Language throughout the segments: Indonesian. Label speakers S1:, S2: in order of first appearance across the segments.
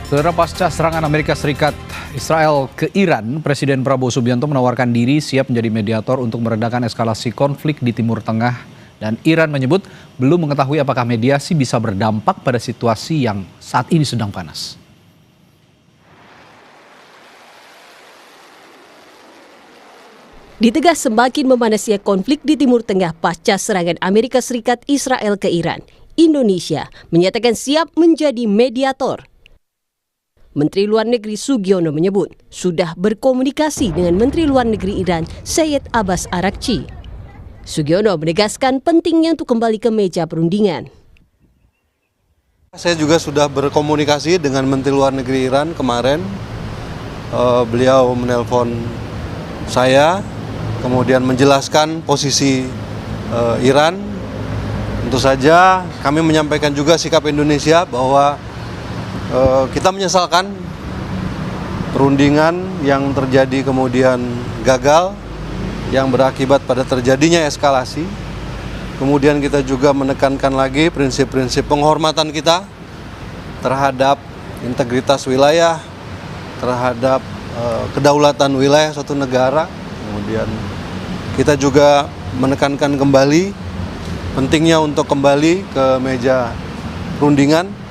S1: Saudara, pasca serangan Amerika Serikat Israel ke Iran, Presiden Prabowo Subianto menawarkan diri siap menjadi mediator untuk meredakan eskalasi konflik di Timur Tengah. Dan Iran menyebut belum mengetahui apakah mediasi bisa berdampak pada situasi yang saat ini sedang panas.
S2: Di tengah semakin memanasnya konflik di Timur Tengah pasca serangan Amerika Serikat Israel ke Iran, Indonesia menyatakan siap menjadi mediator. Menteri Luar Negeri Sugiono menyebut sudah berkomunikasi dengan Menteri Luar Negeri Iran Syed Abbas Araghchi. Sugiono menegaskan pentingnya untuk kembali ke meja perundingan.
S3: Saya juga sudah berkomunikasi dengan Menteri Luar Negeri Iran kemarin. Beliau menelpon saya, kemudian menjelaskan posisi Iran. Tentu saja kami menyampaikan juga sikap Indonesia bahwa kita menyesalkan perundingan yang terjadi kemudian gagal, yang berakibat pada terjadinya eskalasi. Kemudian kita juga menekankan lagi prinsip-prinsip penghormatan kita terhadap integritas wilayah, terhadap kedaulatan wilayah suatu negara. Kemudian kita juga menekankan kembali pentingnya untuk kembali ke meja perundingan.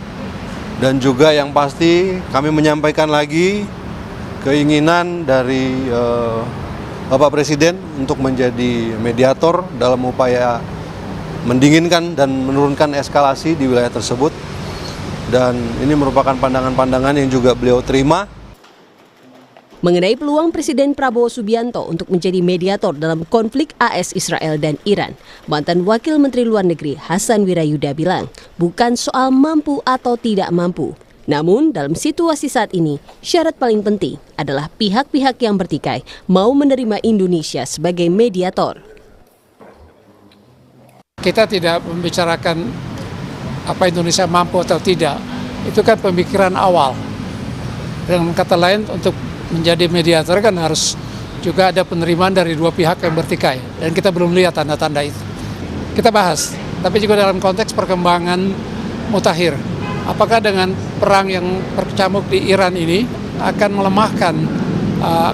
S3: Dan juga yang pasti kami menyampaikan lagi keinginan dari Bapak Presiden untuk menjadi mediator dalam upaya mendinginkan dan menurunkan eskalasi di wilayah tersebut. Dan ini merupakan pandangan-pandangan yang juga beliau terima.
S2: Mengenai peluang Presiden Prabowo Subianto untuk menjadi mediator dalam konflik AS Israel dan Iran, mantan Wakil Menteri Luar Negeri Hasan Wirayuda bilang, bukan soal mampu atau tidak mampu. Namun dalam situasi saat ini, syarat paling penting adalah pihak-pihak yang bertikai mau menerima Indonesia sebagai mediator.
S4: Kita tidak membicarakan apa Indonesia mampu atau tidak. Itu kan pemikiran awal. Dengan kata lain, untuk menjadi mediator kan harus juga ada penerimaan dari dua pihak yang bertikai. Dan kita belum lihat tanda-tanda itu. Kita bahas, tapi juga dalam konteks perkembangan mutakhir. Apakah dengan perang yang berkecamuk di Iran ini akan melemahkan,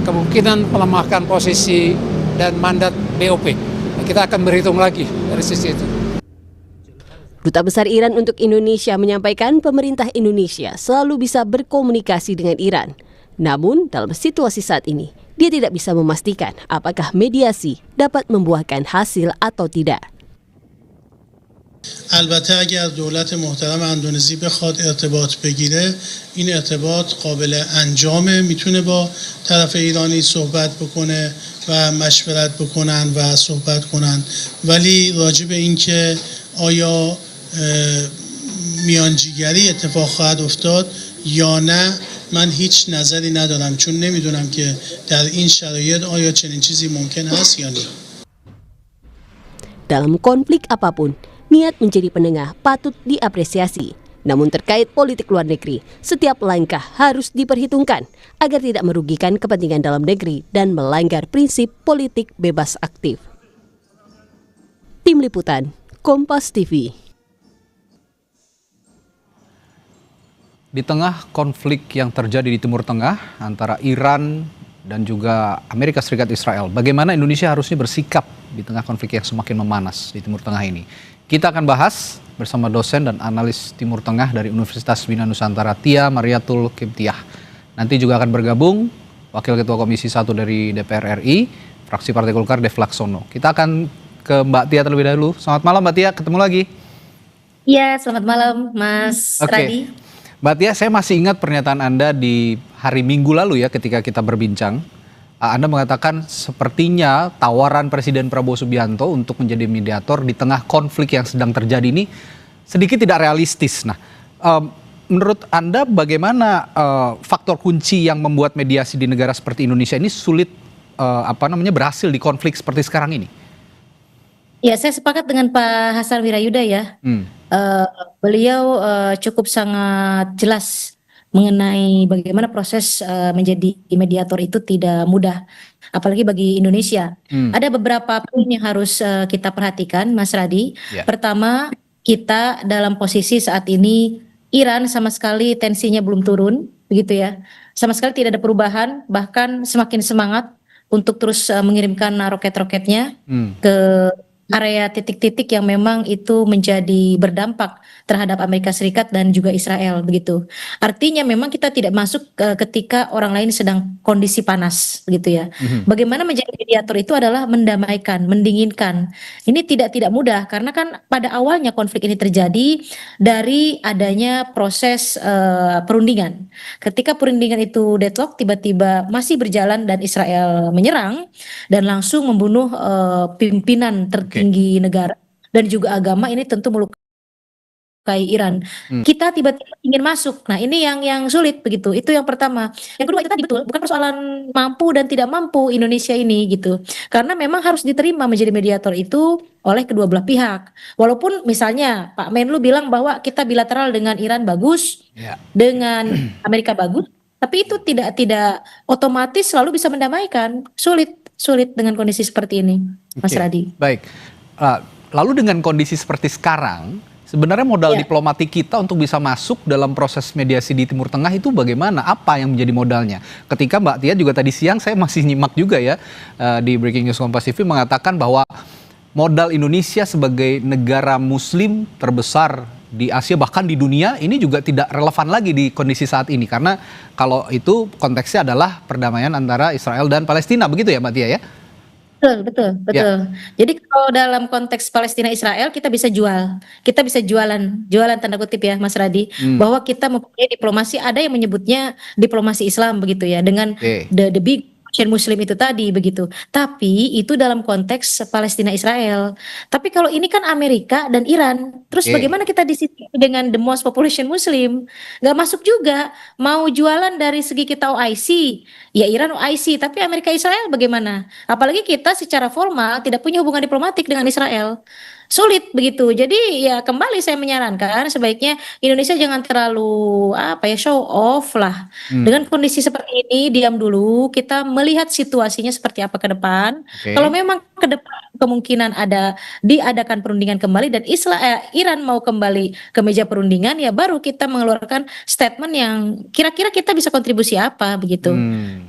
S4: kemungkinan melemahkan posisi dan mandat BOP. Kita akan berhitung lagi dari sisi itu.
S2: Duta Besar Iran untuk Indonesia menyampaikan pemerintah Indonesia selalu bisa berkomunikasi dengan Iran. Namun dalam situasi saat ini, dia tidak bisa memastikan apakah mediasi dapat membuahkan hasil atau tidak.
S5: البته اگر دولت محترم اندونزی بخواد ارتباط بگیره این ارتباط قابل انجامه، میتونه با طرف ایرانی صحبت بکنه و مشورت بکنن و صحبت کنن، ولی راجع به اینکه آیا میانجیگری اتفاق خواهد افتاد یا نه من هیچ نظری ندارم، چون نمیدونم که در این شرایط آیا چنین چیزی ممکن هست یا نه.
S2: Dalam konflik apapun, niat menjadi penengah patut diapresiasi. Namun terkait politik luar negeri, setiap langkah harus diperhitungkan agar tidak merugikan kepentingan dalam negeri dan melanggar prinsip politik bebas aktif. Tim Liputan, Kompas TV.
S1: Di tengah konflik yang terjadi di Timur Tengah antara Iran dan juga Amerika Serikat Israel, bagaimana Indonesia harusnya bersikap di tengah konflik yang semakin memanas di Timur Tengah ini? Kita akan bahas bersama dosen dan analis Timur Tengah dari Universitas Bina Nusantara, Tia Mariatul Qibtiyah. Nanti juga akan bergabung Wakil Ketua Komisi 1 dari DPR RI, fraksi Partai Golkar, Dev Laksono. Kita akan ke Mbak Tia terlebih dahulu. Selamat malam Mbak Tia, ketemu lagi.
S6: Iya, selamat malam Mas Radi.
S1: Mbak Tia, saya masih ingat pernyataan Anda di hari Minggu lalu ya ketika kita berbincang. Anda mengatakan sepertinya tawaran Presiden Prabowo Subianto untuk menjadi mediator di tengah konflik yang sedang terjadi ini sedikit tidak realistis. Nah, menurut Anda bagaimana faktor kunci yang membuat mediasi di negara seperti Indonesia ini sulit berhasil di konflik seperti sekarang ini?
S6: Ya, saya sepakat dengan Pak Hasan Wirayuda ya. Beliau cukup sangat jelas mengenai bagaimana proses menjadi mediator itu tidak mudah, apalagi bagi Indonesia. Ada beberapa poin yang harus kita perhatikan, Mas Radi. Pertama, kita dalam posisi saat ini Iran sama sekali tensinya belum turun, begitu ya. Sama sekali tidak ada perubahan, bahkan semakin semangat untuk terus mengirimkan roket-roketnya
S1: Hmm.
S6: ke area titik-titik yang memang itu menjadi berdampak terhadap Amerika Serikat dan juga Israel begitu. Artinya memang kita tidak masuk ketika orang lain sedang kondisi panas begitu ya. Bagaimana menjadi mediator itu adalah mendamaikan, mendinginkan. Ini tidak mudah karena kan pada awalnya konflik ini terjadi dari adanya proses perundingan. Ketika perundingan itu deadlock tiba-tiba masih berjalan dan Israel menyerang dan langsung membunuh pimpinan tertinggi negara dan juga agama, ini tentu melukai Iran. Kita tiba-tiba ingin masuk. Nah, ini yang sulit begitu. Itu yang pertama. Yang kedua itu tadi betul, bukan persoalan mampu dan tidak mampu Indonesia ini gitu. Karena memang harus diterima menjadi mediator itu oleh kedua belah pihak. Walaupun misalnya Pak Menlu bilang bahwa kita bilateral dengan Iran bagus,
S1: Ya.
S6: dengan Amerika bagus, tapi itu tidak otomatis selalu bisa mendamaikan. Sulit dengan kondisi seperti ini, Mas
S1: Oke,
S6: Radi.
S1: baik. Lalu dengan kondisi seperti sekarang, sebenarnya modal
S6: Ya.
S1: diplomatik kita untuk bisa masuk dalam proses mediasi di Timur Tengah itu bagaimana? Apa yang menjadi modalnya? Ketika Mbak Tia juga tadi siang saya masih nyimak juga ya di Breaking News Kompas TV mengatakan bahwa modal Indonesia sebagai negara Muslim terbesar di Asia bahkan di dunia ini juga tidak relevan lagi di kondisi saat ini karena kalau itu konteksnya adalah perdamaian antara Israel dan Palestina, begitu ya Mbak Tia ya?
S6: Betul. Jadi kalau dalam konteks Palestina Israel kita bisa jualan tanda kutip ya Mas Radi, bahwa kita mempunyai diplomasi, ada yang menyebutnya diplomasi Islam begitu ya, dengan
S1: Oke.
S6: the big question Muslim itu tadi begitu. Tapi itu dalam konteks Palestina Israel. Tapi kalau ini kan Amerika dan Iran, terus
S1: Oke.
S6: bagaimana kita di sini dengan the most population Muslim? Nggak masuk juga. Mau jualan dari segi kita OIC, ya Iran OIC, tapi Amerika Israel bagaimana? Apalagi kita secara formal tidak punya hubungan diplomatik dengan Israel. Sulit begitu. Jadi ya kembali saya menyarankan sebaiknya Indonesia jangan terlalu show off lah. Dengan kondisi seperti ini diam dulu, kita melihat situasinya seperti apa ke depan.
S1: Oke.
S6: Kalau memang ke depan kemungkinan ada diadakan perundingan kembali dan Iran mau kembali ke meja perundingan, ya baru kita mengeluarkan statement yang kira-kira kita bisa kontribusi apa begitu.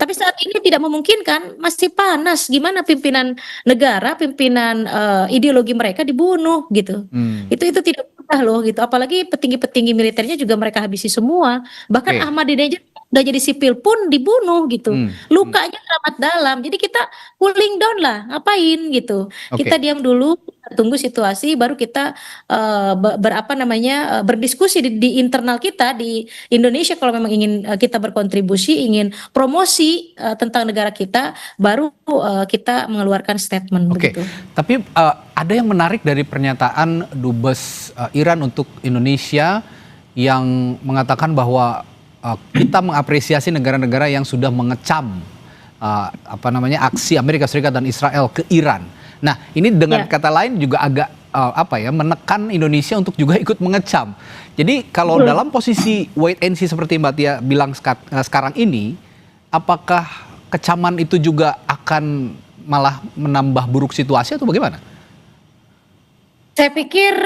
S6: Tapi saat ini tidak memungkinkan, masih panas. Gimana pimpinan negara, pimpinan ideologi mereka dibunuh gitu. Itu tidak mudah loh gitu. Apalagi petinggi-petinggi militernya juga mereka habisi semua. Bahkan
S1: Oke.
S6: Ahmadinejad udah jadi sipil pun dibunuh gitu. Lukanya teramat dalam. Jadi kita cooling down lah, ngapain gitu.
S1: Oke.
S6: Kita diam dulu, tunggu situasi, baru kita berdiskusi di internal kita di Indonesia. Kalau memang ingin kita berkontribusi, ingin promosi tentang negara kita, baru kita mengeluarkan statement
S1: Oke,
S6: begitu.
S1: tapi ada yang menarik dari pernyataan Dubes Iran untuk Indonesia yang mengatakan bahwa kita mengapresiasi negara-negara yang sudah mengecam aksi Amerika Serikat dan Israel ke Iran. Nah, ini dengan kata lain juga agak menekan Indonesia untuk juga ikut mengecam. Jadi kalau dalam posisi wait and see seperti Mbak Tia bilang sekarang ini, apakah kecaman itu juga akan malah menambah buruk situasi atau bagaimana?
S6: Saya pikir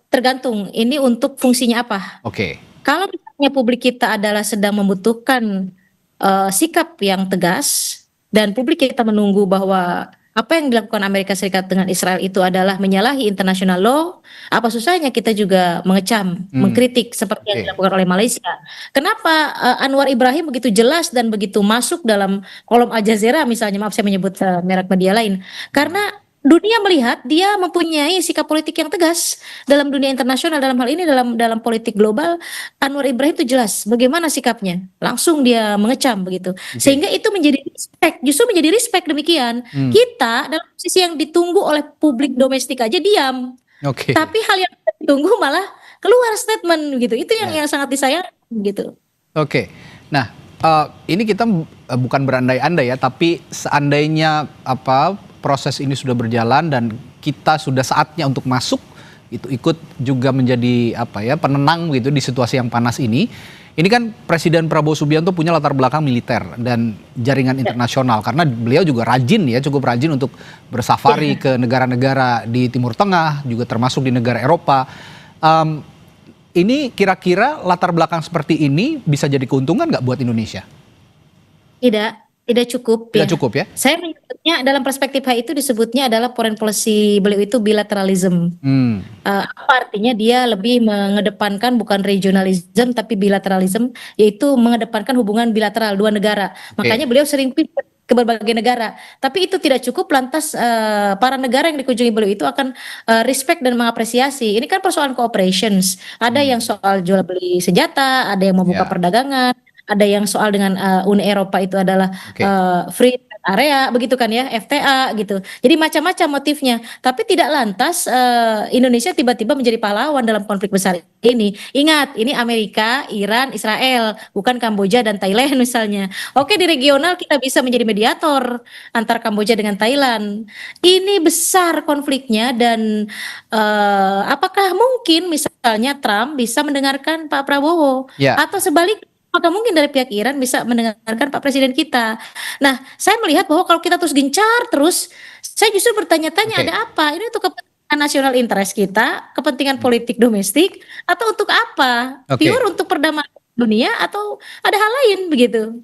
S6: tergantung ini untuk fungsinya apa.
S1: Oke.
S6: Kalau misalnya publik kita adalah sedang membutuhkan sikap yang tegas dan publik kita menunggu bahwa apa yang dilakukan Amerika Serikat dengan Israel itu adalah menyalahi international law, apa susahnya kita juga mengecam, mengkritik seperti yang dilakukan oleh Malaysia. Kenapa Anwar Ibrahim begitu jelas dan begitu masuk dalam kolom Al Jazeera misalnya, maaf saya menyebut merek media lain, karena dunia melihat dia mempunyai sikap politik yang tegas dalam dunia internasional, dalam hal ini dalam politik global. Anwar Ibrahim itu jelas bagaimana sikapnya, langsung dia mengecam begitu, sehingga itu menjadi respect, justru menjadi respect demikian. Kita dalam posisi yang ditunggu oleh publik domestik aja diam,
S1: Oke.
S6: tapi hal yang ditunggu malah keluar statement gitu. Itu yang sangat disayangkan gitu.
S1: Oke. Nah, ini kita bukan berandai-andai ya, tapi seandainya proses ini sudah berjalan dan kita sudah saatnya untuk masuk, itu ikut juga menjadi penenang gitu di situasi yang panas ini. Ini kan Presiden Prabowo Subianto punya latar belakang militer dan jaringan internasional karena beliau juga rajin ya, cukup rajin untuk bersafari ke negara-negara di Timur Tengah, juga termasuk di negara Eropa. ini kira-kira latar belakang seperti ini bisa jadi keuntungan nggak buat Indonesia?
S6: Tidak cukup
S1: Tidak
S6: ya.
S1: cukup ya?
S6: Saya menyebutnya dalam perspektif HI itu disebutnya adalah foreign policy beliau itu bilateralism. Apa artinya dia lebih mengedepankan bukan regionalism tapi bilateralism, yaitu mengedepankan hubungan bilateral dua negara. Makanya beliau sering ke berbagai negara. Tapi itu tidak cukup, lantas para negara yang dikunjungi beliau itu akan respect dan mengapresiasi. Ini kan persoalan cooperations. Ada yang soal jual beli senjata, ada yang membuka perdagangan, ada yang soal dengan Uni Eropa itu adalah free trade area, begitu kan ya, FTA gitu. Jadi macam-macam motifnya. Tapi tidak lantas Indonesia tiba-tiba menjadi pahlawan dalam konflik besar ini. Ingat, ini Amerika, Iran, Israel, bukan Kamboja dan Thailand misalnya. Oke, di regional kita bisa menjadi mediator antar Kamboja dengan Thailand. Ini besar konfliknya dan apakah mungkin misalnya Trump bisa mendengarkan Pak Prabowo atau sebaliknya? Maka mungkin dari pihak Iran bisa mendengarkan Pak Presiden kita. Nah, saya melihat bahwa kalau kita terus gencar terus, saya justru bertanya-tanya ada apa? Ini untuk kepentingan nasional interest kita, kepentingan politik domestik, atau untuk apa? Pure untuk perdamaian dunia atau ada hal lain begitu?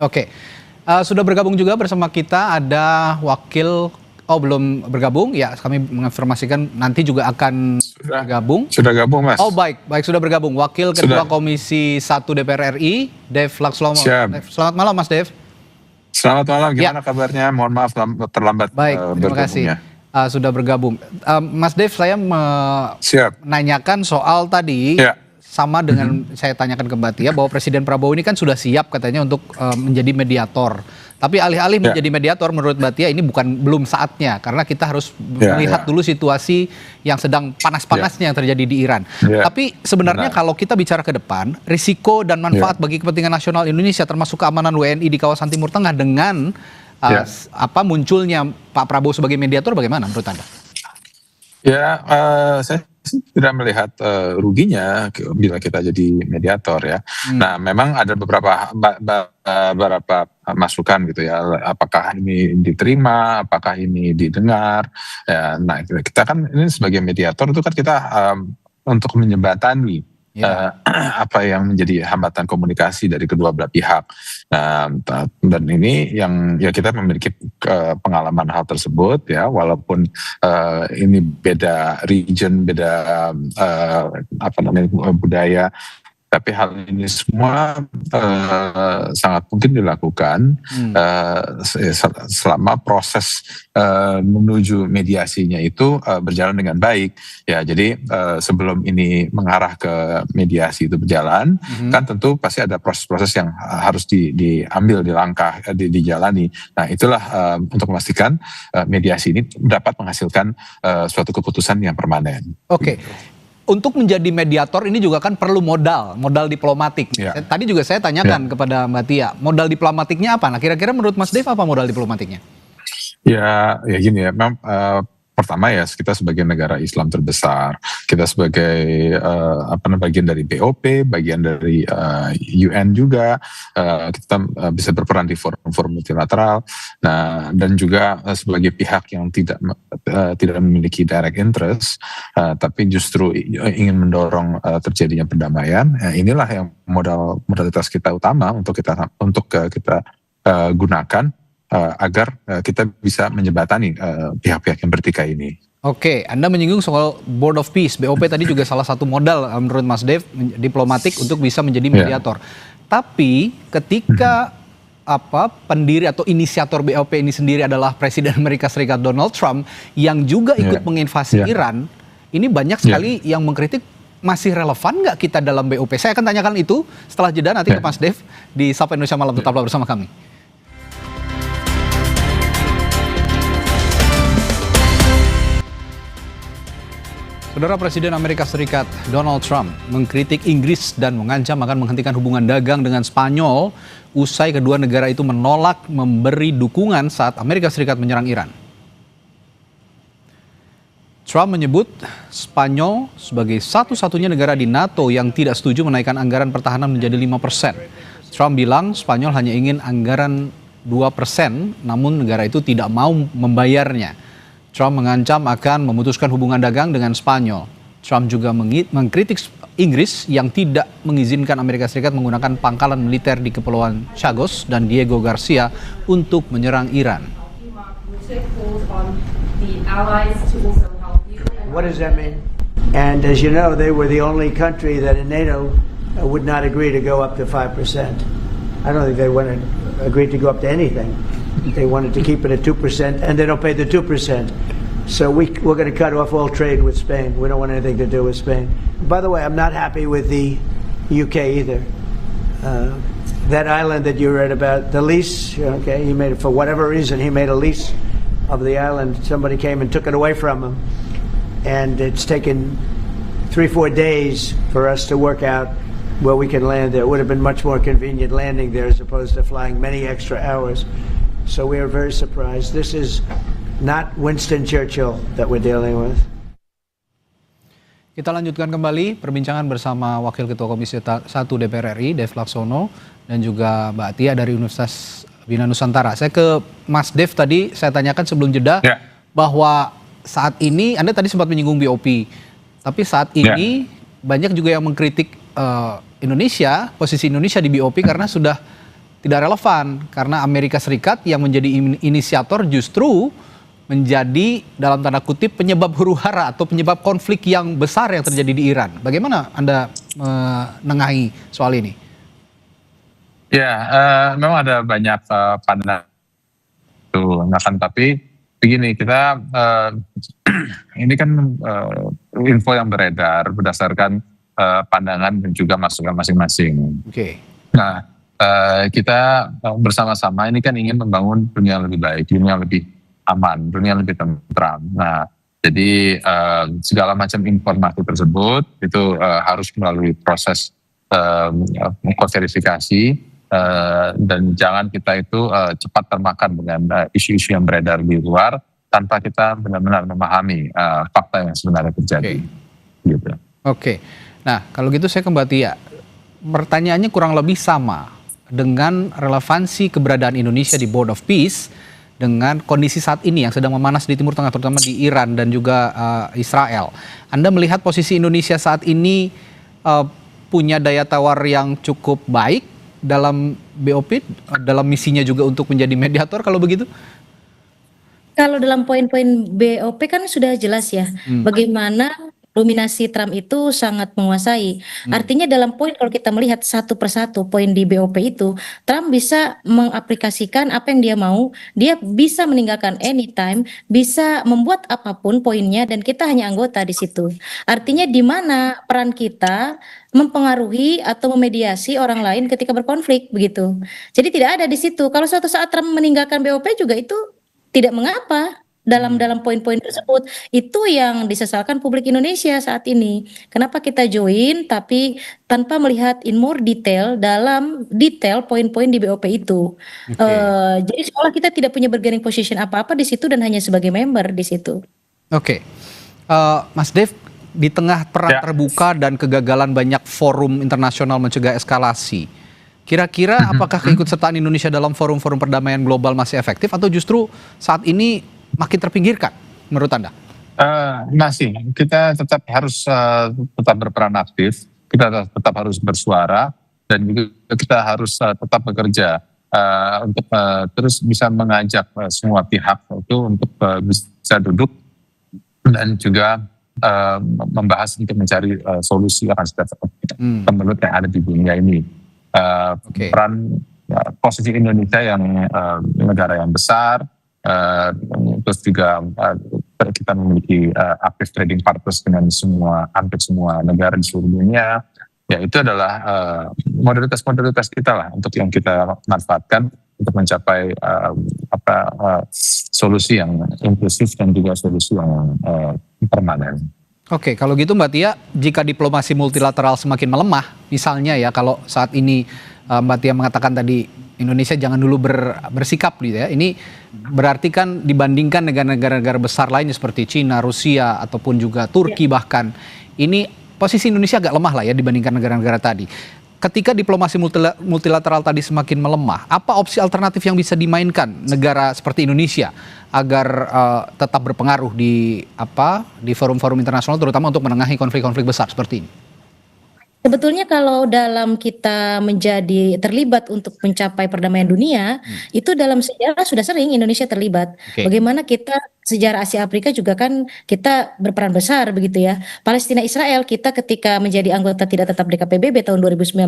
S1: Sudah bergabung juga bersama kita ada wakil. Belum bergabung ya, kami menginformasikan nanti juga akan bergabung.
S7: Sudah gabung, Mas.
S1: Baik sudah bergabung. Wakil Ketua Komisi 1 DPR RI, Dev Lakslomo. Selamat malam, Mas Dev.
S7: Selamat malam, gimana kabarnya? Mohon maaf terlambat.
S1: Baik, terima kasih. Sudah bergabung. Mas Dev, saya menanyakan soal tadi, sama dengan saya tanyakan ke Mbak Tia, bahwa Presiden Prabowo ini kan sudah siap katanya untuk menjadi mediator. Tapi alih-alih menjadi mediator, menurut Mbak Tia ini belum saatnya, karena kita harus melihat dulu situasi yang sedang panas-panasnya yang terjadi di Iran. Tapi sebenarnya kalau kita bicara ke depan, risiko dan manfaat bagi kepentingan nasional Indonesia, termasuk keamanan WNI di kawasan Timur Tengah dengan munculnya Pak Prabowo sebagai mediator, bagaimana menurut Anda?
S7: Saya tidak melihat ruginya bila kita jadi mediator ya. Nah, memang ada beberapa masukan gitu ya. Apakah ini diterima, apakah ini didengar? Ya, nah, kita kan ini sebagai mediator itu kan kita untuk menjembatani apa yang menjadi hambatan komunikasi dari kedua belah pihak. Dan ini yang ya kita memiliki pengalaman hal tersebut ya, walaupun ini beda region, beda budaya, tapi hal ini semua sangat mungkin dilakukan selama proses menuju mediasinya itu berjalan dengan baik ya. Jadi sebelum ini mengarah ke mediasi itu berjalan, kan tentu pasti ada proses-proses yang harus diambil, dijalani. Nah, itulah untuk memastikan mediasi ini dapat menghasilkan suatu keputusan yang permanen.
S1: Untuk menjadi mediator ini juga kan perlu modal diplomatik. Tadi juga saya tanyakan kepada Mbak Tia, modal diplomatiknya apa? Nah, kira-kira menurut Mas Dev apa modal diplomatiknya?
S7: Ya gini ya, memang pertama ya, kita sebagai negara Islam terbesar, kita sebagai bagian dari BOP, bagian dari UN juga, kita bisa berperan di forum-forum multilateral. Nah, dan juga sebagai pihak yang tidak memiliki direct interest, tapi justru ingin mendorong terjadinya perdamaian. Inilah yang modalitas kita utama untuk kita gunakan agar kita bisa menjembatani pihak-pihak yang bertikai ini.
S1: Anda menyinggung soal Board of Peace, BOP tadi juga salah satu modal menurut Mas Dev diplomatik untuk bisa menjadi mediator. Tapi ketika pendiri atau inisiator BOP ini sendiri adalah Presiden Amerika Serikat Donald Trump yang juga ikut menginvasi Iran, ini banyak sekali yang mengkritik, masih relevan nggak kita dalam BOP? Saya akan tanyakan itu setelah jeda nanti ke Mas Dev di Sapa Indonesia Malam. Tetaplah bersama kami. Saudara, Presiden Amerika Serikat Donald Trump mengkritik Inggris dan mengancam akan menghentikan hubungan dagang dengan Spanyol usai kedua negara itu menolak memberi dukungan saat Amerika Serikat menyerang Iran. Trump menyebut Spanyol sebagai satu-satunya negara di NATO yang tidak setuju menaikkan anggaran pertahanan menjadi 5%. Trump bilang Spanyol hanya ingin anggaran 2%, namun negara itu tidak mau membayarnya. Trump mengancam akan memutuskan hubungan dagang dengan Spanyol. Trump juga mengkritik Inggris yang tidak mengizinkan Amerika Serikat menggunakan pangkalan militer di Kepulauan Chagos dan Diego Garcia untuk menyerang Iran.
S8: What does that mean? And as you know, they were the only country that in NATO would not agree to go up to 5%. I don't think they agreed to go up to anything. They wanted to keep it at 2%, and they don't pay the 2%. So we're going to cut off all trade with Spain. We don't want anything to do with Spain. By the way, I'm not happy with the UK either. That island that you read about, the lease, okay, he made it for whatever reason. He made a lease of the island. Somebody came and took it away from him. And it's taken 3-4 days for us to work out where we can land there. It would have been much more convenient landing there as opposed to flying many extra hours. So we are very surprised. This is not Winston Churchill that we're dealing with.
S1: Kita lanjutkan kembali perbincangan bersama Wakil Ketua Komisi 1 DPR RI, Dev Laksono, dan juga Mbak Tia dari Universitas Bina Nusantara. Saya ke Mas Dev tadi, saya tanyakan sebelum jeda bahwa saat ini, Anda tadi sempat menyinggung BOP, tapi saat ini banyak juga yang mengkritik Indonesia, posisi Indonesia di BOP karena sudah tidak relevan, karena Amerika Serikat yang menjadi inisiator justru menjadi dalam tanda kutip penyebab huru-hara atau penyebab konflik yang besar yang terjadi di Iran. Bagaimana Anda menengahi soal ini?
S7: Ya, memang ada banyak pandangan itu, tapi begini, kita ini kan info yang beredar berdasarkan pandangan dan juga masukan masing-masing.
S1: Oke.
S7: Nah, kita bersama-sama ini kan ingin membangun dunia yang lebih baik, dunia yang lebih aman, dunia yang lebih tentram. Nah, jadi segala macam informasi tersebut itu harus melalui proses verifikasi dan jangan kita itu cepat termakan dengan isu-isu yang beredar di luar tanpa kita benar-benar memahami fakta yang sebenarnya terjadi. Gitu.
S1: Oke. Nah, kalau gitu saya ke Mbak Tia. Pertanyaannya kurang lebih sama dengan relevansi keberadaan Indonesia di Board of Peace dengan kondisi saat ini yang sedang memanas di Timur Tengah, terutama di Iran dan juga Israel. Anda melihat posisi Indonesia saat ini punya daya tawar yang cukup baik dalam BOP, dalam misinya juga untuk menjadi mediator kalau begitu?
S6: Kalau dalam poin-poin BOP kan sudah jelas ya, bagaimana dominasi Trump itu sangat menguasai. Artinya dalam poin kalau kita melihat satu persatu poin di BOP itu, Trump bisa mengaplikasikan apa yang dia mau, dia bisa meninggalkan anytime, bisa membuat apapun poinnya dan kita hanya anggota di situ. Artinya di mana peran kita mempengaruhi atau memediasi orang lain ketika berkonflik begitu. Jadi tidak ada di situ. Kalau suatu saat Trump meninggalkan BOP juga itu tidak mengapa. Dalam poin-poin tersebut itu yang disesalkan publik Indonesia saat ini. Kenapa kita join tapi tanpa melihat in more detail dalam detail poin-poin di BOP itu. Jadi seolah kita tidak punya bargaining position apa-apa di situ dan hanya sebagai member di situ.
S1: Oke. Mas Dev, di tengah perang terbuka dan kegagalan banyak forum internasional mencegah eskalasi, kira-kira apakah keikutsertaan Indonesia dalam forum-forum perdamaian global masih efektif atau justru saat ini makin terpinggirkan menurut Anda?
S7: Masih, kita tetap harus tetap berperan aktif, kita tetap harus bersuara dan juga kita harus tetap bekerja untuk terus bisa mengajak semua pihak itu untuk bisa duduk dan juga membahas untuk mencari solusi atas pembelut yang ada di dunia ini. Peran posisi Indonesia yang negara yang besar, terus juga kita memiliki active trading partners dengan hampir semua negara di seluruh dunia, ya itu adalah modalitas kita lah untuk yang kita manfaatkan untuk mencapai solusi yang inklusif dan juga solusi yang permanen.
S1: Oke, kalau gitu Mbak Tia, jika diplomasi multilateral semakin melemah, misalnya ya kalau saat ini Mbak Tia mengatakan tadi Indonesia jangan dulu bersikap gitu ya. Ini berarti kan dibandingkan negara-negara besar lainnya seperti Cina, Rusia ataupun juga Turki bahkan, ini posisi Indonesia agak lemah lah ya dibandingkan negara-negara tadi. ketika diplomasi multilateral tadi semakin melemah, apa opsi alternatif yang bisa dimainkan negara seperti Indonesia agar tetap berpengaruh di forum-forum internasional, terutama untuk menengahi konflik-konflik besar seperti ini?
S6: Sebetulnya kalau dalam kita menjadi terlibat untuk mencapai perdamaian dunia, itu dalam sejarah sudah sering Indonesia terlibat.
S1: Oke.
S6: Bagaimana kita sejarah Asia Afrika juga kan kita berperan besar begitu ya. Palestina Israel kita ketika menjadi anggota tidak tetap di KPBB tahun 2019,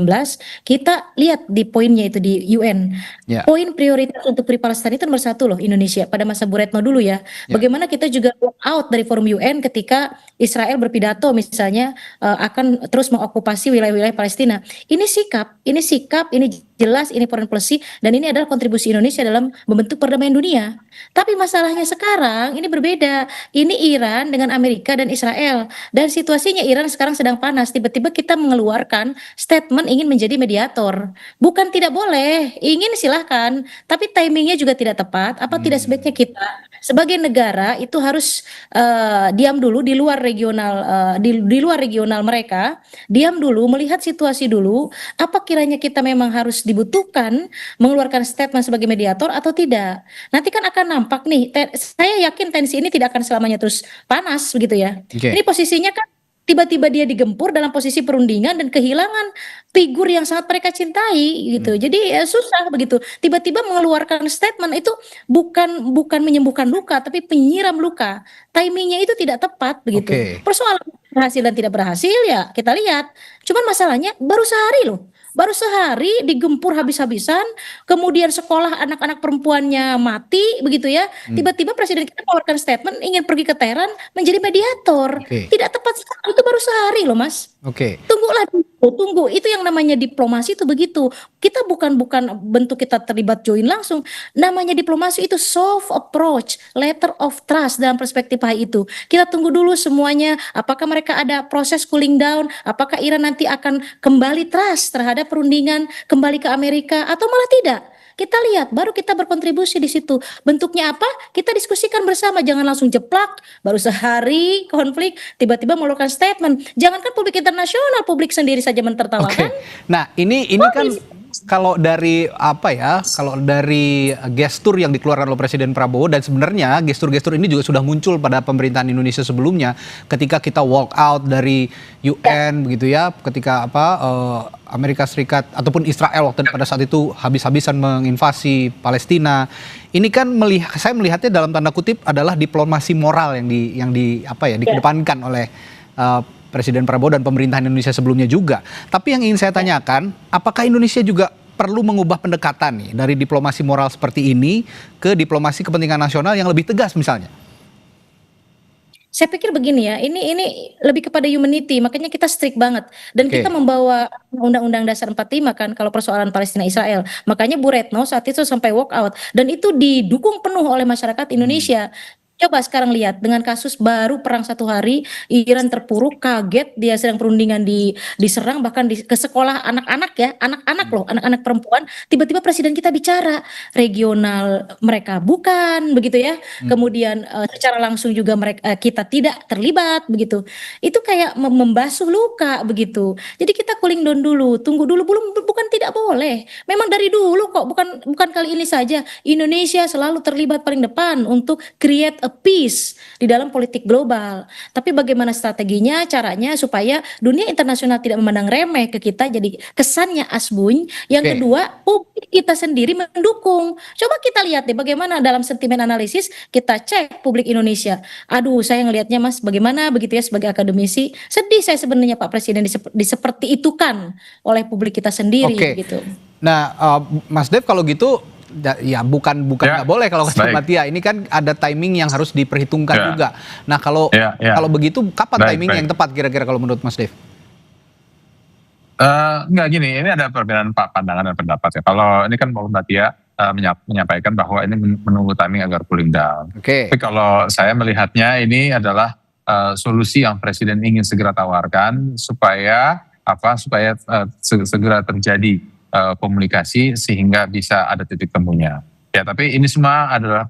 S6: kita lihat di poinnya itu di UN.
S1: Ya.
S6: Poin prioritas untuk Free Palestine itu nomor 1 loh Indonesia pada masa Bu Retno dulu ya. Bagaimana kita juga walk out dari forum UN ketika Israel berpidato misalnya akan terus mengokupasi wilayah-wilayah Palestina. Ini sikap, ini jelas, ini foreign policy, dan ini adalah kontribusi Indonesia dalam membentuk perdamaian dunia. Tapi masalahnya sekarang ini berbeda. Ini Iran dengan Amerika dan Israel. Dan situasinya Iran sekarang sedang panas. Tiba-tiba kita mengeluarkan statement ingin menjadi mediator. Bukan tidak boleh, ingin silahkan. Tapi timingnya juga tidak tepat. Apa tidak sebaiknya kita sebagai negara itu harus diam dulu di luar regional mereka, diam dulu, melihat situasi dulu, apa kiranya kita memang harus dibutuhkan mengeluarkan statement sebagai mediator atau tidak. Nanti kan akan nampak nih, saya yakin tensi ini tidak akan selamanya terus panas begitu ya.
S1: Oke.
S6: Ini posisinya kan tiba-tiba dia digempur dalam posisi perundingan dan kehilangan figur yang sangat mereka cintai gitu. Jadi susah begitu. Tiba-tiba mengeluarkan statement itu bukan menyembuhkan luka tapi penyiram luka. Timingnya itu tidak tepat begitu.
S1: Oke.
S6: Persoalan berhasil dan tidak berhasil ya kita lihat. Cuman masalahnya baru sehari loh. Baru sehari digempur habis-habisan, kemudian sekolah anak-anak perempuannya mati begitu ya. Tiba-tiba presiden kita mengeluarkan statement ingin pergi ke Teheran menjadi mediator.
S1: Oke.
S6: Tidak tepat sekali, itu baru sehari loh Mas.
S1: Oke.
S6: Tunggulah dulu, tunggu. Itu yang namanya diplomasi itu begitu. Kita bukan bentuk kita terlibat join langsung. Namanya diplomasi itu soft approach, letter of trust dalam perspektif high itu. Kita tunggu dulu semuanya. Apakah mereka ada proses cooling down? Apakah Iran nanti akan kembali trust terhadap perundingan, kembali ke Amerika atau malah tidak? Kita lihat, baru kita berkontribusi di situ. Bentuknya apa? Kita diskusikan bersama, jangan langsung jeplak, baru sehari konflik, tiba-tiba mengeluarkan statement. Jangankan publik internasional, publik sendiri saja mentertawakan.
S1: Nah, ini kan kalau dari gestur yang dikeluarkan oleh Presiden Prabowo, dan sebenarnya gestur-gestur ini juga sudah muncul pada pemerintahan Indonesia sebelumnya ketika kita walk out dari UN begitu ya, ketika Amerika Serikat ataupun Israel pada saat itu habis-habisan menginvasi Palestina. Ini kan saya melihatnya dalam tanda kutip adalah diplomasi moral yang dikedepankan oleh Presiden Prabowo dan pemerintahan Indonesia sebelumnya juga. Tapi yang ingin saya tanyakan, apakah Indonesia juga perlu mengubah pendekatan nih dari diplomasi moral seperti ini ke diplomasi kepentingan nasional yang lebih tegas misalnya?
S6: Saya pikir begini ya, ini lebih kepada humanity, makanya kita strict banget. Dan kita membawa Undang-Undang Dasar 45 kan kalau persoalan Palestina Israel. Makanya Bu Retno saat itu sampai walk out dan itu didukung penuh oleh masyarakat Indonesia. Coba sekarang lihat dengan kasus baru perang 1 hari, Iran terpuruk, kaget, dia sedang perundingan diserang bahkan ke sekolah anak-anak ya, anak-anak loh, anak-anak perempuan, tiba-tiba presiden kita bicara regional mereka bukan begitu ya. Kemudian secara langsung juga kita tidak terlibat begitu. Itu kayak membasuh luka begitu. Jadi kita cooling down dulu, tunggu dulu, bukan tidak boleh. Memang dari dulu kok, bukan kali ini saja. Indonesia selalu terlibat paling depan untuk create a peace di dalam politik global. Tapi bagaimana strateginya, caranya supaya dunia internasional tidak memandang remeh ke kita, jadi kesannya asbuny. Yang kedua, publik kita sendiri mendukung. Coba kita lihat deh bagaimana dalam sentimen analisis kita cek publik Indonesia. Aduh, saya ngelihatnya Mas, bagaimana begitu ya sebagai akademisi, sedih saya sebenarnya Pak Presiden diseperti itu kan oleh publik kita sendiri gitu.
S1: Nah, Mas Dev kalau gitu ya bukan nggak boleh kalau kata Mbak Tia, ini kan ada timing yang harus diperhitungkan juga. Nah kalau begitu kapan timing yang tepat kira-kira kalau menurut Mas Dev?
S7: Enggak gini, ini ada perbedaan pandangan dan pendapat ya. Kalau ini kan Mbak Tia menyampaikan bahwa ini menunggu timing agar cooling down. Tapi kalau saya melihatnya ini adalah solusi yang Presiden ingin segera tawarkan supaya segera terjadi komunikasi sehingga bisa ada titik temunya. Ya, tapi ini semua adalah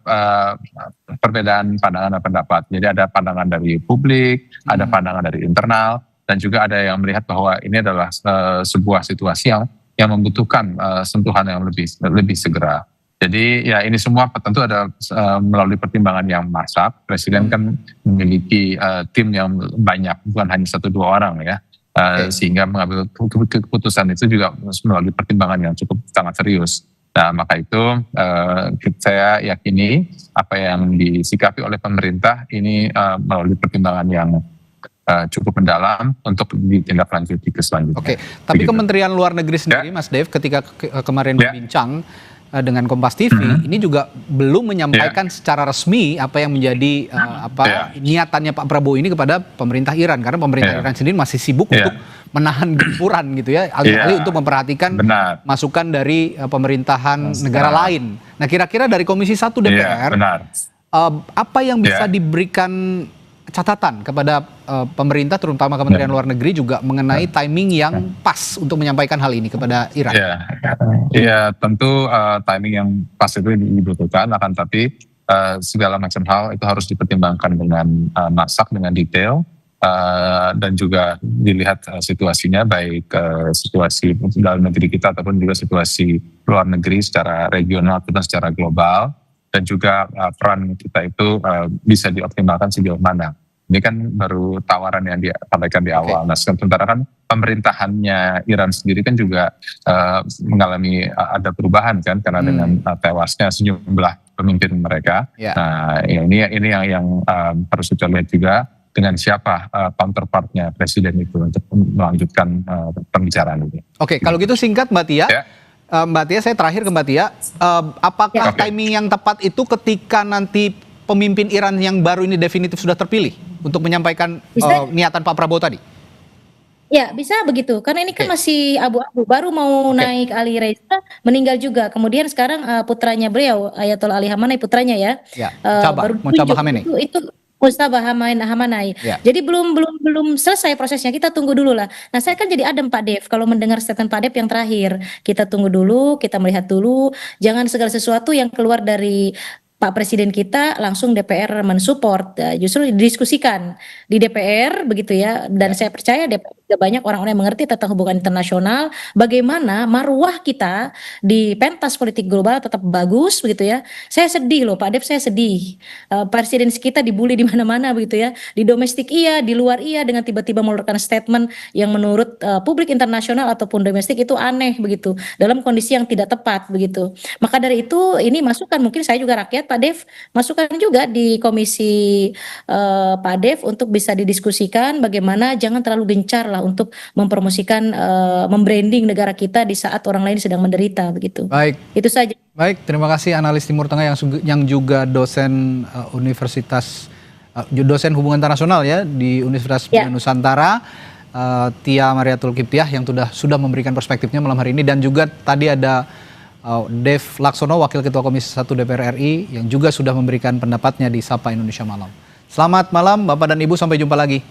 S7: perbedaan pandangan dan pendapat. Jadi ada pandangan dari publik, ada pandangan dari internal. dan juga ada yang melihat bahwa ini adalah sebuah situasi yang membutuhkan sentuhan yang lebih segera. Jadi ya ini semua tentu ada melalui pertimbangan yang masak. Presiden kan memiliki tim yang banyak, bukan hanya 1-2 orang ya. Sehingga mengambil keputusan itu juga melalui pertimbangan yang cukup sangat serius. Nah, maka itu saya yakini apa yang disikapi oleh pemerintah ini melalui pertimbangan yang cukup mendalam untuk ditindaklanjuti ke selanjutnya.
S1: Oke, tapi
S7: begitu.
S1: Kementerian Luar Negeri sendiri, Mas Dev, ketika kemarin berbincang dengan Kompas TV, ini juga belum menyampaikan secara resmi apa yang menjadi niatannya Pak Prabowo ini kepada pemerintah Iran, karena pemerintah Iran sendiri masih sibuk untuk menahan gempuran gitu ya, alih-alih untuk memperhatikan masukan dari pemerintahan negara lain. Nah, kira-kira dari Komisi 1 DPR, apa yang bisa diberikan catatan kepada pemerintah, terutama Kementerian Luar Negeri juga mengenai timing yang pas untuk menyampaikan hal ini kepada Iran?
S7: Ya, tentu timing yang pas itu dibutuhkan, akan tapi segala macam hal itu harus dipertimbangkan dengan masak, dengan detail, dan juga dilihat situasinya, baik situasi dalam negeri kita ataupun juga situasi luar negeri secara regional ataupun secara global. Dan juga peran kita itu bisa dioptimalkan sejauh mana. Ini kan baru tawaran yang disampaikan di awal. Nah, sementara kan pemerintahannya Iran sendiri kan juga mengalami ada perubahan kan, karena dengan tewasnya sejumlah pemimpin mereka. Nah, ini yang harus kita lihat juga dengan siapa counterpartnya presiden itu untuk melanjutkan pembicaraan ini.
S1: Oke, kalau gitu singkat Mbak Tia. Mbak Tia, saya terakhir ke Mbak Tia. Apakah timing yang tepat itu ketika nanti pemimpin Iran yang baru ini definitif sudah terpilih untuk menyampaikan niatan Pak Prabowo tadi?
S6: Ya, bisa begitu. Karena ini kan masih abu-abu. Baru mau naik Ali Reza, meninggal juga. Kemudian sekarang putranya beliau, Ayatollah Ali Khamenei, putranya ya. Baru
S1: Mojtaba Khamenei.
S6: Itu Mojtaba Khamenei. Jadi belum selesai prosesnya, kita tunggu dulu lah. Nah, saya kan jadi adem Pak Dev kalau mendengar statement Pak Dev yang terakhir. Kita tunggu dulu, kita melihat dulu, jangan segala sesuatu yang keluar dari Pak Presiden kita langsung DPR mensupport, justru didiskusikan di DPR begitu ya. Dan saya percaya DPR juga banyak orang-orang yang mengerti tentang hubungan internasional, bagaimana marwah kita di pentas politik global tetap bagus begitu ya. Saya sedih loh Pak Dev, saya sedih. Presiden kita dibully di mana-mana begitu ya. Di domestik iya, di luar iya, dengan tiba-tiba mengeluarkan statement yang menurut publik internasional ataupun domestik itu aneh begitu, dalam kondisi yang tidak tepat begitu. Maka dari itu ini masukan, mungkin saya juga rakyat Pak Dev, masukan juga di komisi Pak Dev untuk bisa didiskusikan bagaimana jangan terlalu gencar lah untuk mempromosikan, membranding negara kita di saat orang lain sedang menderita begitu. Baik. Itu saja.
S1: Baik, terima kasih analis Timur Tengah yang juga dosen dosen hubungan internasional ya di Universitas Nusantara, Tia Mariatul Kiptiah yang sudah memberikan perspektifnya malam hari ini, dan juga tadi ada Dev Laksono, Wakil Ketua Komisi 1 DPR RI yang juga sudah memberikan pendapatnya di Sapa Indonesia Malam. Selamat malam Bapak dan Ibu, sampai jumpa lagi.